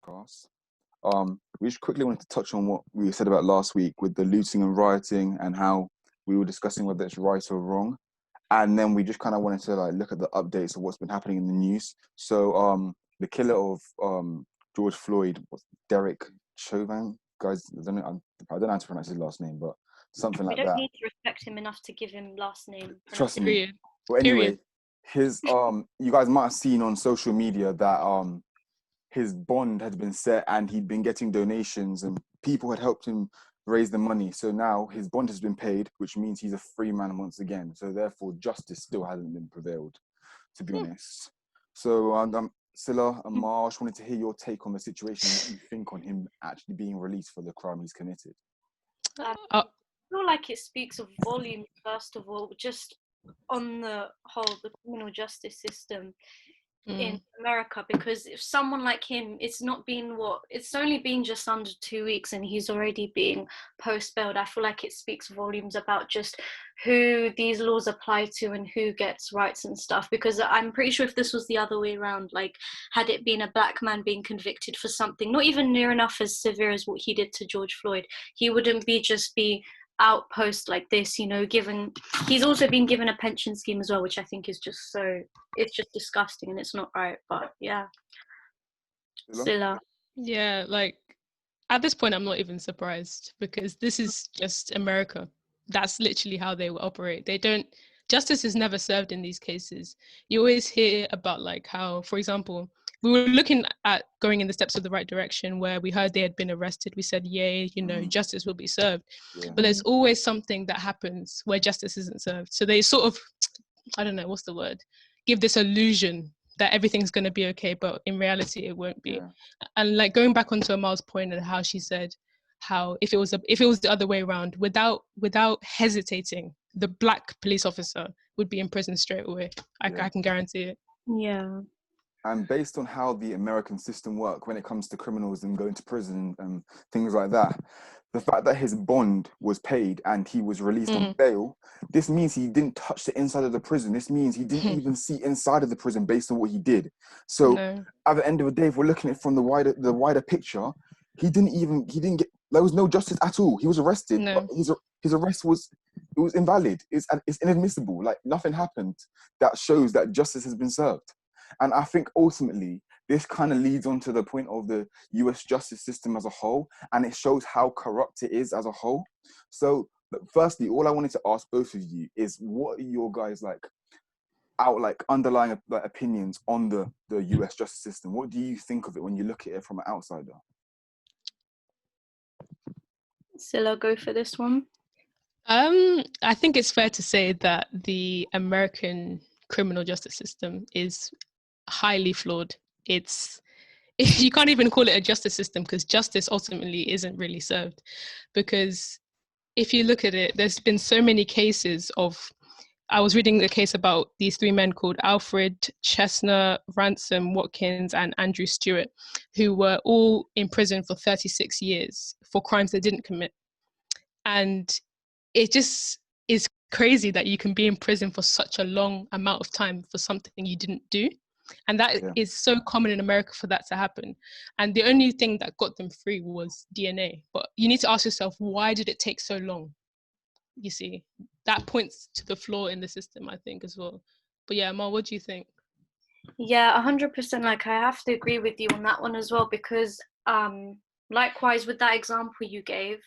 podcast. We just quickly wanted to touch on what we said about last week with the looting and rioting and how we were discussing whether it's right or wrong. And then we just kind of wanted to look at the updates of what's been happening in the news. So the killer of George Floyd was Derek Chauvin. Guys, I don't know how to pronounce his last name, but something We like don't that. need to respect him enough to give him last name. Trust me. Period. Well, anyway, Period. his you guys might have seen on social media that his bond had been set and he'd been getting donations and people had helped him raise the money. So now his bond has been paid, which means he's a free man once again. So therefore, justice still hasn't been prevailed, to be honest. So Scylla and Marsh, wanted to hear your take on the situation. What you think on him actually being released for the crime he's committed? I feel like it speaks of volumes, first of all, just on the whole, the criminal justice system in America, because if someone like him, it's only been just under 2 weeks and he's already being post-bailed. I feel like it speaks volumes about just who these laws apply to and who gets rights and stuff, because I'm pretty sure if this was the other way around, like had it been a black man being convicted for something not even near enough as severe as what he did to George Floyd, he wouldn't be outpost like this, he's also been given a pension scheme as well, which I think is just it's just disgusting and it's not right. But yeah, Scylla. Yeah, like at this point I'm not even surprised, because this is just America. That's literally how they will operate. Justice is never served in these cases. You always hear about like how, for example, we were looking at going in the steps of the right direction where we heard they had been arrested. We said, yay, justice will be served. Yeah. But there's always something that happens where justice isn't served. So they sort of, I don't know, what's the word? Give this illusion that everything's going to be okay, but in reality it won't be. Yeah. And like going back onto Amal's point and how she said how if it was the other way around, without hesitating, the black police officer would be in prison straight away. I can guarantee it. Yeah. And based on how the American system works when it comes to criminals and going to prison and things like that, the fact that his bond was paid and he was released on bail, this means he didn't touch the inside of the prison. This means he didn't even see inside of the prison based on what he did. So at the end of the day, if we're looking at it from the wider picture, there was no justice at all. He was arrested, but his arrest was invalid. It's inadmissible. Like nothing happened that shows that justice has been served. And I think ultimately, this kind of leads on to the point of the US justice system as a whole, and it shows how corrupt it is as a whole. So firstly, all I wanted to ask both of you is, what are your guys underlying opinions on the US justice system? What do you think of it when you look at it from an outsider? Scylla, go for this one. I think it's fair to say that the American criminal justice system is highly flawed. You can't even call it a justice system, because justice ultimately isn't really served. Because if you look at it, there's been so many cases I was reading a case about these three men called Alfred, Chestnut, Ransom Watkins, and Andrew Stewart, who were all in prison for 36 years for crimes they didn't commit. And it just is crazy that you can be in prison for such a long amount of time for something you didn't do. And that is so common in America for that to happen. And the only thing that got them free was DNA. But you need to ask yourself, why did it take so long? You see, that points to the flaw in the system, I think, as well. But yeah, Amal, what do you think? Yeah, 100%. Like, I have to agree with you on that one as well, because likewise with that example you gave,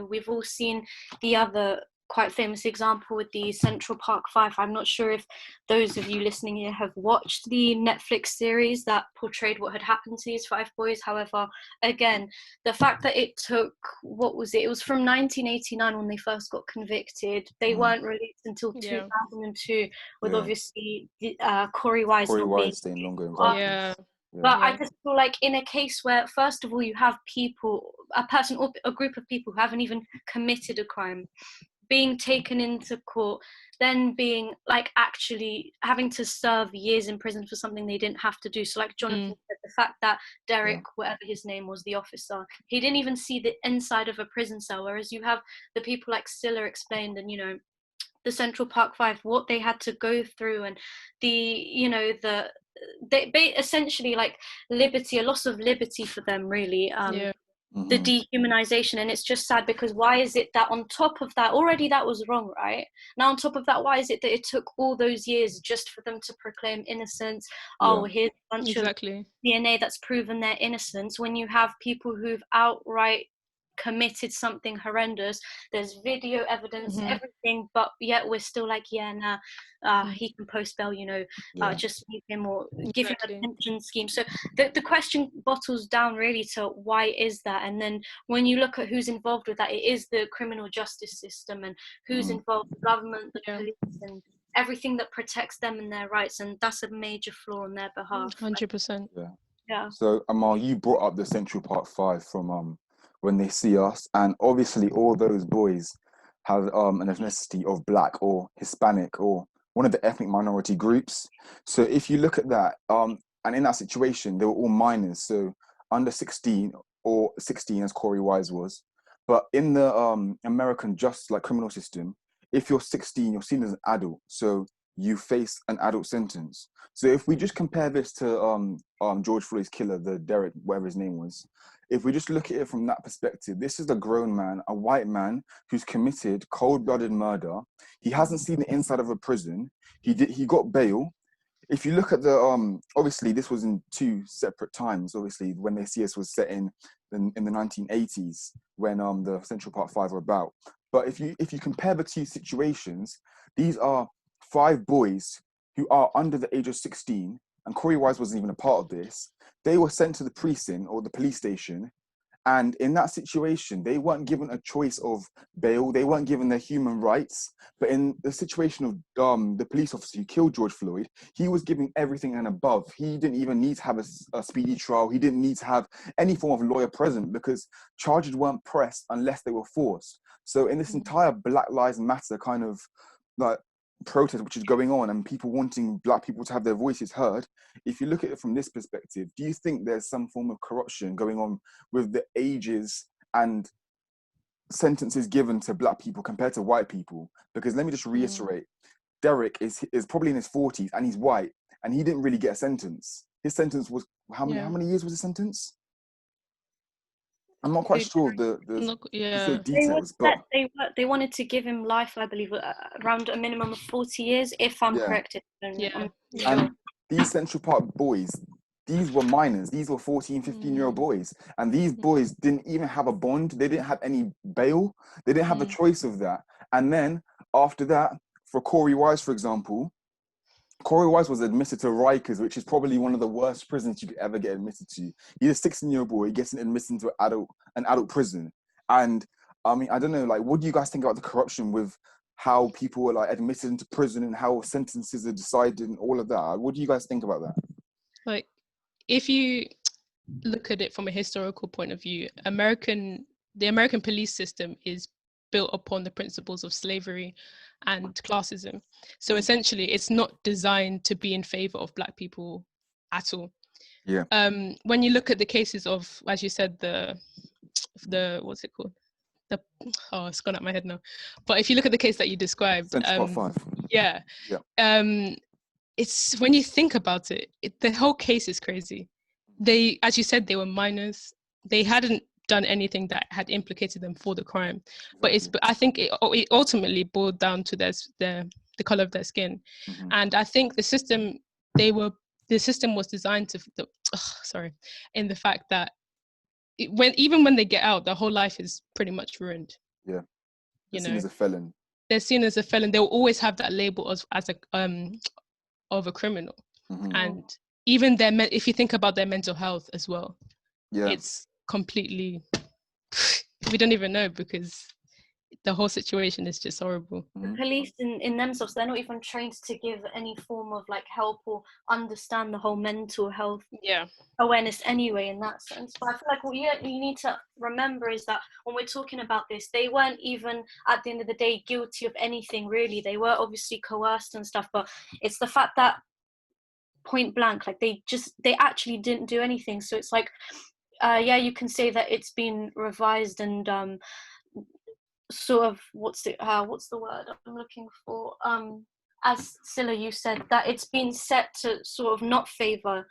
we've all seen the other quite famous example with the Central Park 5. I'm not sure if those of you listening here have watched the Netflix series that portrayed what had happened to these 5 boys. However, again, the fact that it took, it was from 1989 when they first got convicted. They weren't released until 2002 with obviously Corey Wise staying longer involved. But I just feel like in a case where, first of all, you have a person or a group of people who haven't even committed a crime, being taken into court, then being actually having to serve years in prison for something they didn't have to do. So like Jonathan said, the fact that Derek, whatever his name was, the officer, he didn't even see the inside of a prison cell, whereas you have the people like Scylla explained and, the Central Park Five, what they had to go through, and they essentially like liberty, a loss of liberty for them, really. The dehumanization. And it's just sad, because why is it that on top of that, already that was wrong, right? Now on top of that, why is it that it took all those years just for them to proclaim innocence? Oh, here's a bunch of DNA that's proven their innocence, when you have people who've outright committed something horrendous. There's video evidence, everything, but yet we're still like, he can post bail, just leave him, or give him a pension scheme. So the question bottles down really to why is that? And then when you look at who's involved with that, it is the criminal justice system, and who's involved, the government, the police, and everything that protects them and their rights. And that's a major flaw on their behalf. 100%. Yeah. So Amal, you brought up the Central Park Five from When They See Us, and obviously all those boys have an ethnicity of Black or Hispanic or one of the ethnic minority groups. So if you look at that, and in that situation, they were all minors, so under 16 or 16 as Corey Wise was. But in the American criminal system, if you're 16, you're seen as an adult, so you face an adult sentence. So if we just compare this to George Floyd's killer, the Derek, whatever his name was, if we just look at it from that perspective, this is a grown man, a white man who's committed cold-blooded murder. He hasn't seen the inside of a prison. He got bail. If you look at the obviously this was in two separate times. Obviously, When They See Us was set in the 1980s, when the Central Park Five were about. But if you compare the two situations, these are 5 boys who are under the age of 16, and Corey Wise wasn't even a part of this. They were sent to the precinct or the police station, and in that situation, they weren't given a choice of bail. They weren't given their human rights. But in the situation of the police officer who killed George Floyd, he was given everything and above. He didn't even need to have a speedy trial. He didn't need to have any form of lawyer present, because charges weren't pressed unless they were forced. So in this entire Black Lives Matter kind of like protest which is going on, and people wanting Black people to have their voices heard, if you look at it from this perspective, do you think there's some form of corruption going on with the ages and sentences given to Black people compared to white people? Because let me just reiterate, Derek is probably in his 40s and he's white, and he didn't really get a sentence. His sentence was how many years was his sentence? I'm not quite sure the details, but they wanted to give him life, I believe, around a minimum of 40 years, if I'm correct. And these Central Park boys, these were minors. These were 14, 15-year-old boys. And these boys didn't even have a bond. They didn't have any bail. They didn't have a choice of that. And then after that, for Corey Wise, for example, Corey Wise was admitted to Rikers, which is probably one of the worst prisons you could ever get admitted to. He's a 16-year-old boy, getting admitted into an adult prison. And I mean, I don't know, like, what do you guys think about the corruption with how people are like admitted into prison and how sentences are decided and all of that? What do you guys think about that? Like, if you look at it from a historical point of view, the American police system is built upon the principles of slavery and classism. So essentially, it's not designed to be in favor of Black people at all. Yeah. When you look at the cases of, as you said, the what's it called? It's gone out my head now. But if you look at the case that you described, it's when you think about it, the whole case is crazy. They, as you said, they were minors. They hadn't done anything that had implicated them for the crime. Exactly. But I think it ultimately boiled down to the color of their skin. And I think the system was designed to in the fact that even when they get out, their whole life is pretty much ruined. Yeah. They're seen as a felon. They're seen as a felon. They'll always have that label as a criminal. And even if you think about their mental health as well, it's completely, we don't even know, because the whole situation is just horrible. The police in themselves, they're not even trained to give any form of like help or understand the whole mental health awareness anyway, in that sense. But I feel like what you need to remember is that when we're talking about this, they weren't even at the end of the day guilty of anything really. They were obviously coerced and stuff, but it's the fact that point blank, like they actually didn't do anything. So it's like you can say that it's been revised and sort of what's the word I'm looking for? As Scylla, you said, that it's been set to sort of not favor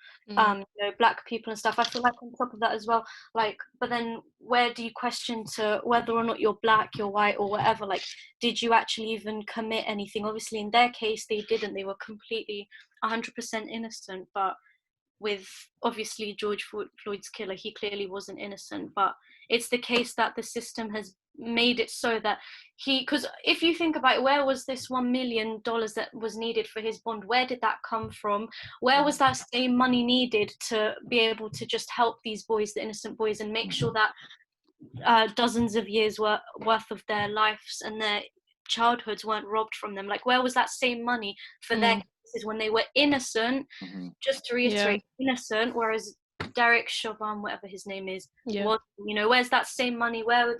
black people and stuff. I feel like on top of that as well, like, but then where do you question to whether or not you're black, you're white, or whatever? Like, did you actually even commit anything? Obviously, in their case, they didn't. They were completely 100% innocent. But with obviously George Floyd's killer, he clearly wasn't innocent. But it's the case that the system has made it so that because if you think about it, where was this $1 million that was needed for his bond? Where did that come from? Where was that same money needed to be able to just help these boys, the innocent boys, and make sure that dozens of years worth of their lives and their childhoods weren't robbed from them? Like, where was that same money for their cases when they were innocent? Just to reiterate, innocent, whereas Derek Chauvin, whatever his name is, was, where's that same money? Where were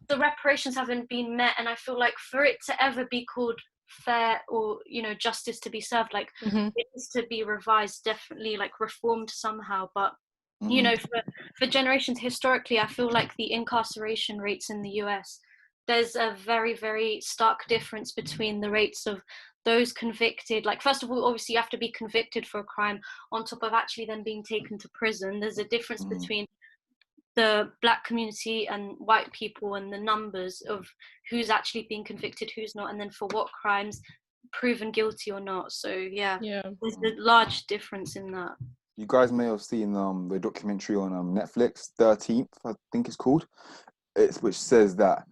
the reparations haven't been met? And I feel like for it to ever be called fair or, justice to be served, like, it needs to be revised, definitely, like, reformed somehow. But for generations historically, I feel like the incarceration rates in the US, there's a very, very stark difference between the rates of those convicted. Like, first of all, obviously you have to be convicted for a crime on top of actually then being taken to prison. There's a difference between the black community and white people and the numbers of who's actually being convicted, who's not, and then for what crimes, proven guilty or not. So there's a large difference in that. You guys may have seen the documentary on Netflix, 13th, I think it's called. Which says that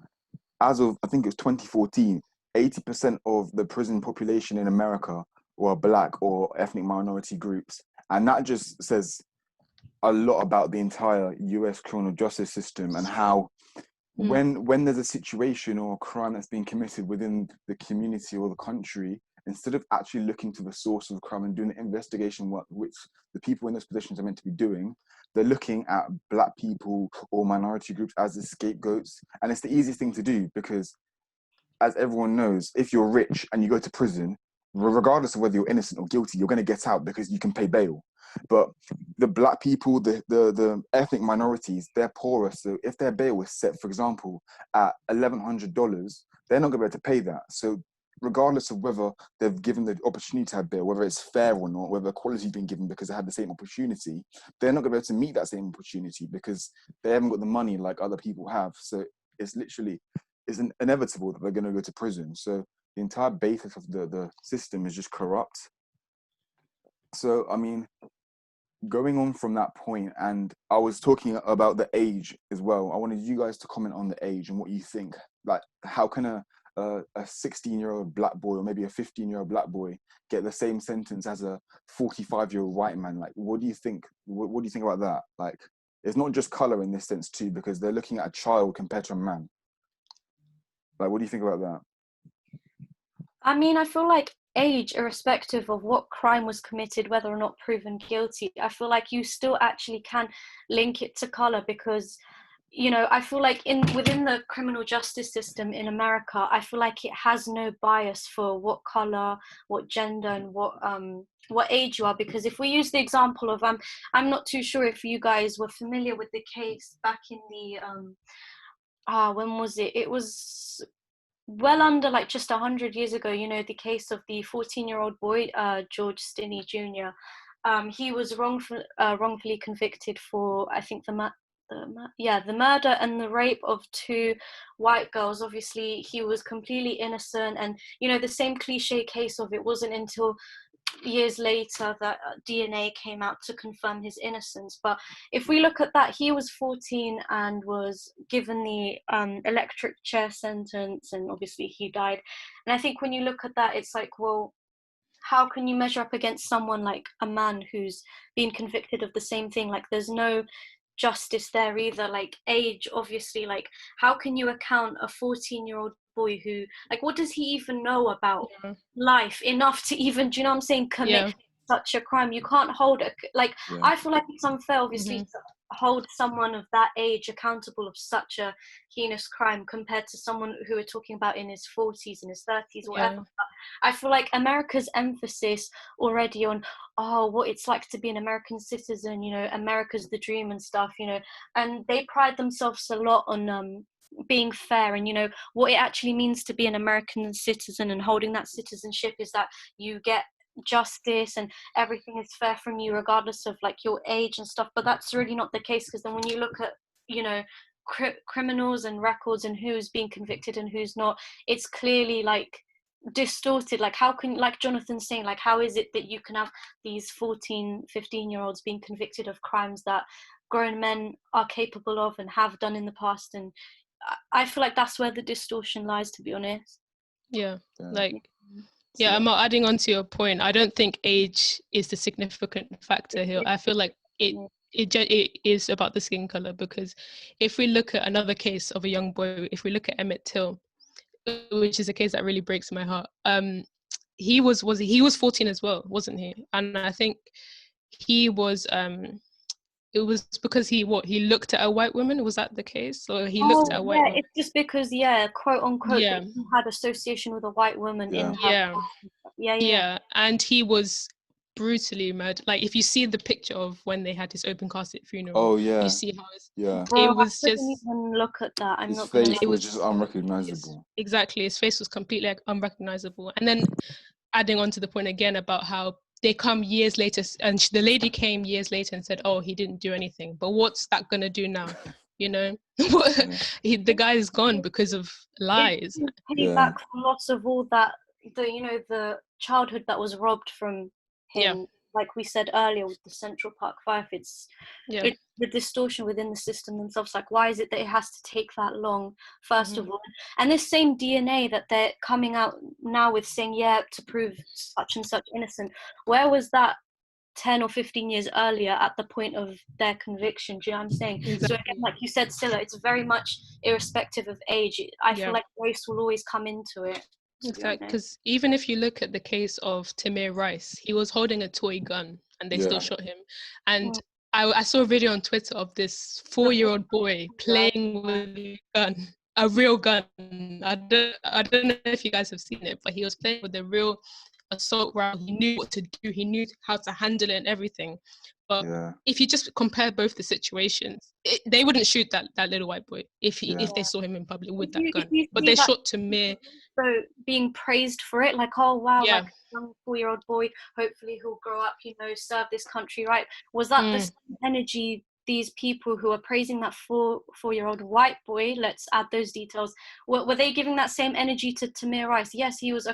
as of, I think it was 2014, 80% of the prison population in America were black or ethnic minority groups. And that just says a lot about the entire US criminal justice system and how when there's a situation or a crime that's being committed within the community or the country, instead of actually looking to the source of the crime and doing the investigation work, which the people in those positions are meant to be doing, they're looking at black people or minority groups as the scapegoats. And it's the easiest thing to do because, as everyone knows, if you're rich and you go to prison, regardless of whether you're innocent or guilty, you're going to get out because you can pay bail. But the black people, the ethnic minorities, they're poorer. So if their bail was set, for example, at $1,100, they're not going to be able to pay that. So regardless of whether they've given the opportunity to have bail, whether it's fair or not, whether quality's been given because they had the same opportunity, they're not going to be able to meet that same opportunity because they haven't got the money like other people have. So it's inevitable that they're going to go to prison. So the entire basis of the system is just corrupt. So, I mean, going on from that point, and I was talking about the age as well. I wanted you guys to comment on the age and what you think. Like, how can a 16-year-old black boy or maybe a 15-year-old black boy get the same sentence as a 45-year-old white man? Like, what do you think? What do you think about that? Like, it's not just color in this sense too, because they're looking at a child compared to a man. Like, what do you think about that? I mean, I feel like age, irrespective of what crime was committed, whether or not proven guilty, I feel like you still actually can link it to color because, I feel like within the criminal justice system in America, I feel like it has no bias for what color, what gender, and what age you are. Because if we use the example of, I'm not too sure if you guys were familiar with the case back in the, when was it? It was well under like just 100 years ago, the case of the 14-year-old boy, George Stinney Jr. He was wrongfully convicted for, I think, the murder and the rape of 2 white girls. Obviously, he was completely innocent, and the same cliche case of it wasn't until years later that DNA came out to confirm his innocence. But if we look at that, he was 14 and was given the electric chair sentence, and obviously he died. And I think when you look at that, it's like, well, how can you measure up against someone like a man who's been convicted of the same thing? Like, there's no justice there either. Like, age, obviously, like, how can you account a 14-year-old boy who, like, what does he even know about life enough to even, do you know what I'm saying, commit such a crime? You can't hold I feel like it's unfair, obviously, to hold someone of that age accountable of such a heinous crime compared to someone who we're talking about in his 40s, in his 30s, whatever. I feel like America's emphasis already on, what it's like to be an American citizen, America's the dream and stuff, and they pride themselves a lot on being fair, and you know what it actually means to be an American citizen, and holding that citizenship is that you get justice and everything is fair from you regardless of like your age and stuff. But that's really not the case, because then when you look at, you know, criminals and records and who's being convicted and who's not, it's clearly like distorted. Like how can, like Jonathan's saying, like how is it that you can have these 14-15-year-olds being convicted of crimes that grown men are capable of and have done in the past? And I feel like that's where the distortion lies, to be honest. Yeah, Yeah. like, yeah, I'm not adding on to your point. I don't think age is the significant factor here. I feel like it is about the skin color, because if we look at another case of a young boy, if we look at Emmett Till, which is a case that really breaks my heart. He was 14 as well, wasn't he? And I think he was it was because he looked at a white woman. Was that the case? Or he looked at a white woman? It's just because, quote unquote, that he had association with a white woman in her. Yeah, and he was brutally murdered. Like if you see the picture of when they had his open casket funeral, you see how it was I just. didn't even look at that. His face was just unrecognizable. Exactly, his face was completely unrecognizable. And then adding on to the point again about how they come years later, and the lady came years later and said, "Oh, he didn't do anything." But what's that gonna do now? You know, the guy is gone because of lies. Pay back for lots of all that, the childhood that was robbed from him. Like we said earlier with the Central Park Five, it's the distortion within the system themselves. Like, why is it that it has to take that long, first of all? And this same DNA that they're coming out now with saying, to prove such and such innocent, where was that 10 or 15 years earlier at the point of their conviction? Do you know what I'm saying? Exactly. So again, like you said, Scylla, it's very much irrespective of age. I feel like race will always come into it. Exactly, because even if you look at the case of Tamir Rice, he was holding a toy gun and they still shot him. And I saw a video on Twitter of this 4-year-old boy playing with a gun, a real gun. I don't know if you guys have seen it, but he was playing with a real assault rifle. He knew what to do. He knew how to handle it and everything. But if you just compare both the situations, they wouldn't shoot that little white boy if they saw him in public with that gun. But they shot Tamir. So being praised for it, like, oh wow, like a young 4-year-old boy, hopefully he'll grow up, serve this country, right? Was that the same energy these people who are praising that 4-year-old white boy, let's add those details, were they giving that same energy to Tamir Rice? Yes, he was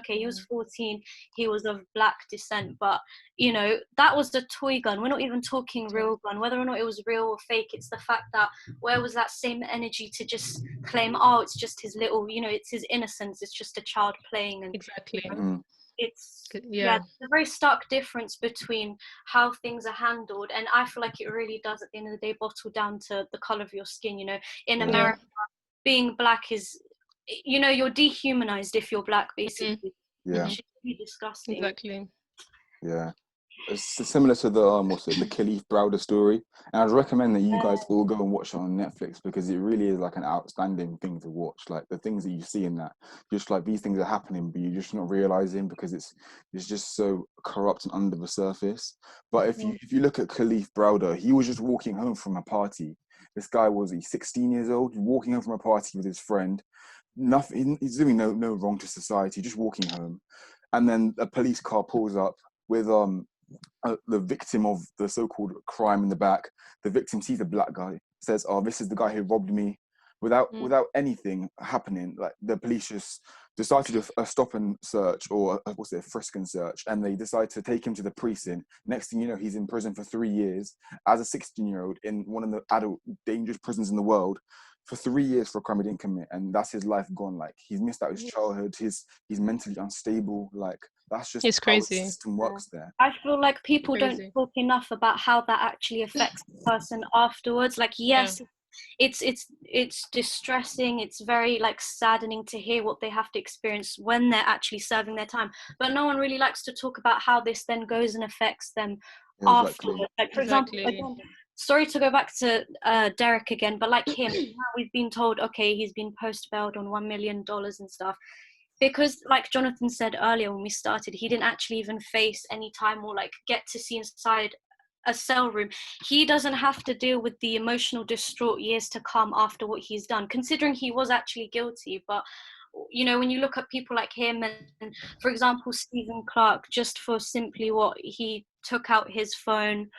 14, he was of black descent, but that was the toy gun. We're not even talking real gun, whether or not it was real or fake. It's the fact that where was that same energy to just claim, oh, it's just his little, it's his innocence, it's just a child playing. And it's a very stark difference between how things are handled, and I feel like it really does at the end of the day bottle down to the color of your skin. In America, being black is, you're dehumanized if you're black, basically. Which is really disgusting. Exactly. It's similar to the Khalif Browder story, and I'd recommend that you guys all go and watch it on Netflix, because it really is like an outstanding thing to watch. Like the things that you see in that, just like these things are happening, but you're just not realizing because it's just so corrupt and under the surface. But if you look at Khalif Browder, he was just walking home from a party. This guy was 16 years old, walking home from a party with his friend. Nothing, he's doing no wrong to society, just walking home, and then a police car pulls up with the victim of the so-called crime in the back. The victim sees a black guy, says, "Oh, this is the guy who robbed me," without anything happening. Like the police just decided to stop and search, or a frisk and search, and they decide to take him to the precinct. Next thing you know, he's in prison for 3 years as a 16-year-old in one of the adult dangerous prisons in the world. For 3 years for a crime he didn't commit, and that's his life gone. Like he's missed out his childhood. He's mentally unstable. Like that's just it's crazy. How the system works there. I feel like people don't talk enough about how that actually affects the person afterwards. Like it's distressing. It's very like saddening to hear what they have to experience when they're actually serving their time. But no one really likes to talk about how this then goes and affects them afterwards. Like for example, again, sorry to go back to Derek again, but like him, now we've been told, okay, he's been post-bailed on $1 million and stuff. Because like Jonathan said earlier when we started, he didn't actually even face any time or like get to see inside a cell room. He doesn't have to deal with the emotional distraught years to come after what he's done, considering he was actually guilty. But you know, when you look at people like him, and for example Stephen Clark, just for simply what he took out his phone,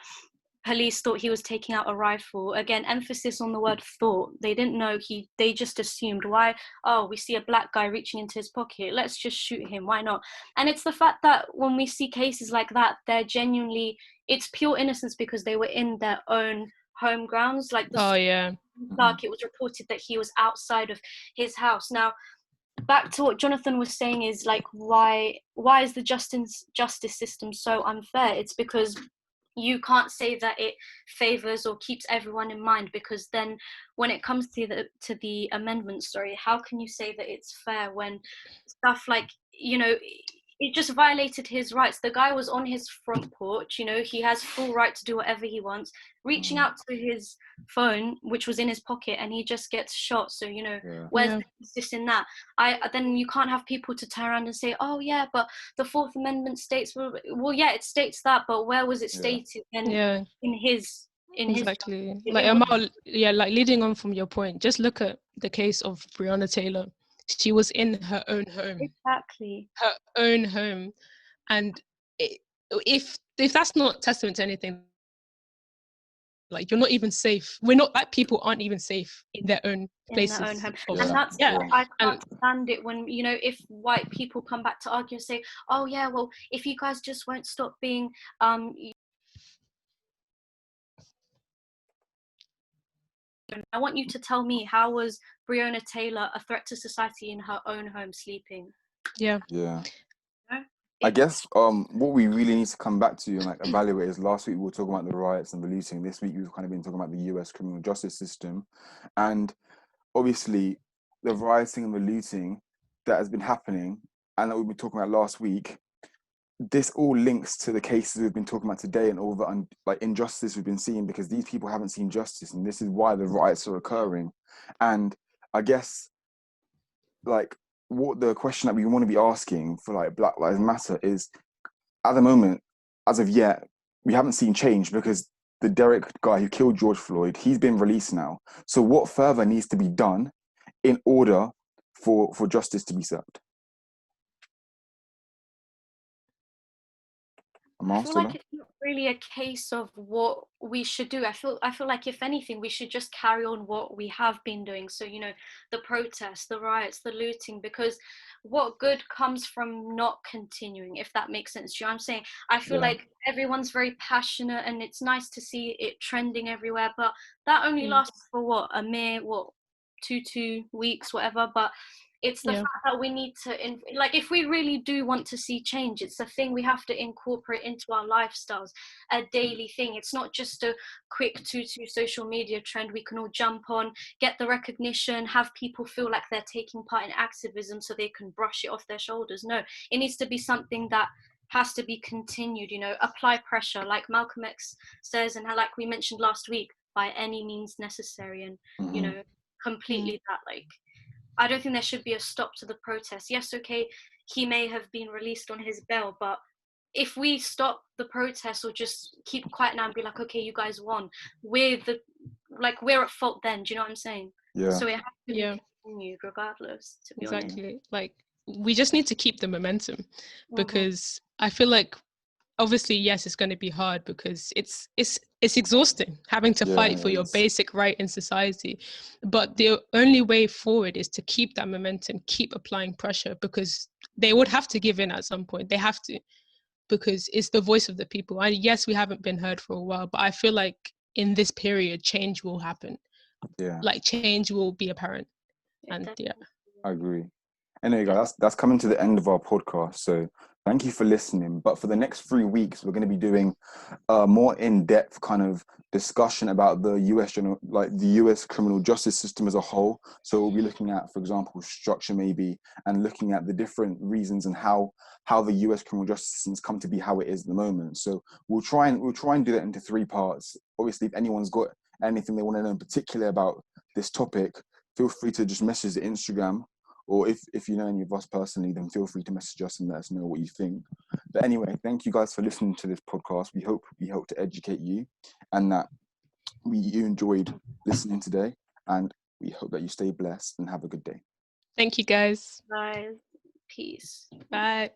police thought he was taking out a rifle. Again, emphasis on the word thought. They didn't know. They just assumed. Why? Oh, we see a black guy reaching into his pocket, let's just shoot him, why not? And it's the fact that when we see cases like that, they're genuinely, it's pure innocence because they were in their own home grounds. Like the Clark, it was reported that he was outside of his house. Now back to what Jonathan was saying, is like, why is the justice system so unfair? It's because you can't say that it favors or keeps everyone in mind, because then when it comes to the amendment story, how can you say that it's fair when stuff like, you know, it just violated his rights? The guy was on his front porch, you know, he has full right to do whatever he wants, reaching out to his phone, which was in his pocket, and he just gets shot. So, you know, where's the justice in that? Then you can't have people to turn around and say, oh yeah, but the Fourth Amendment states, well yeah, it states that, but where was it stated in his exactly. Like Amal, like leading on from your point, just look at the case of Breonna Taylor. She was in her own home. Exactly. Her own home. And if that's not testament to anything, like, you're not even safe. We're not, like, people aren't even safe in their own places. In their own home. And that's what I can't stand it when, you know, if white people come back to argue and say, oh yeah, well, if you guys just won't stop being I want you to tell me, how was Breonna Taylor a threat to society in her own home sleeping? Yeah. I guess what we really need to come back to and like evaluate is, last week we were talking about the riots and the looting. This week we've kind of been talking about the US criminal justice system, and obviously the rioting and the looting that has been happening and that we've been talking about last week. This all links to the cases we've been talking about today and all the like injustice we've been seeing, because these people haven't seen justice, and this is why the riots are occurring. And I guess like what the question that we want to be asking for like Black Lives Matter is, at the moment, as of yet, we haven't seen change, because the Derek guy who killed George Floyd, he's been released now. So what further needs to be done in order for justice to be served? I feel like it's not really a case of what we should do. I feel like, if anything, we should just carry on what we have been doing. So, you know, the protests, the riots, the looting, because what good comes from not continuing, if that makes sense? Do you know what I'm saying? I feel like everyone's very passionate and it's nice to see it trending everywhere, but that only lasts for what, a mere, what, two weeks, whatever. But it's the fact that we need to, like, if we really do want to see change, it's a thing we have to incorporate into our lifestyles, a daily thing. It's not just a quick social media trend we can all jump on, get the recognition, have people feel like they're taking part in activism so they can brush it off their shoulders. No, it needs to be something that has to be continued, you know, apply pressure, like Malcolm X says, and like we mentioned last week, by any means necessary. And, you know, completely that, like, I don't think there should be a stop to the protest. Yes, okay, he may have been released on his bail, but if we stop the protest or just keep quiet now and be like, okay, you guys won, we're at fault then. Do you know what I'm saying? Yeah. So it has to be continued regardless, to be honest. Like, we just need to keep the momentum, because I feel like, obviously, yes, it's going to be hard, because it's exhausting having to fight for your basic right in society. But the only way forward is to keep that momentum, keep applying pressure, because they would have to give in at some point. They have to, because it's the voice of the people. And yes, we haven't been heard for a while, but I feel like in this period, change will happen. Like, change will be apparent. And I agree. Anyway, guys, that's coming to the end of our podcast. So thank you for listening. But for the next 3 weeks, we're going to be doing a more in-depth kind of discussion about the US criminal justice system as a whole. So we'll be looking at, for example, structure maybe, and looking at the different reasons and how the US criminal justice system's come to be how it is at the moment. So we'll try and do that into 3 parts. Obviously, if anyone's got anything they want to know in particular about this topic, feel free to just message the Instagram or if you know any of us personally, then feel free to message us and let us know what you think. But anyway, thank you guys for listening to this podcast. We hope to educate you, and that you enjoyed listening today, and we hope that you stay blessed and have a good day. Thank you, guys. Guys, peace. Bye.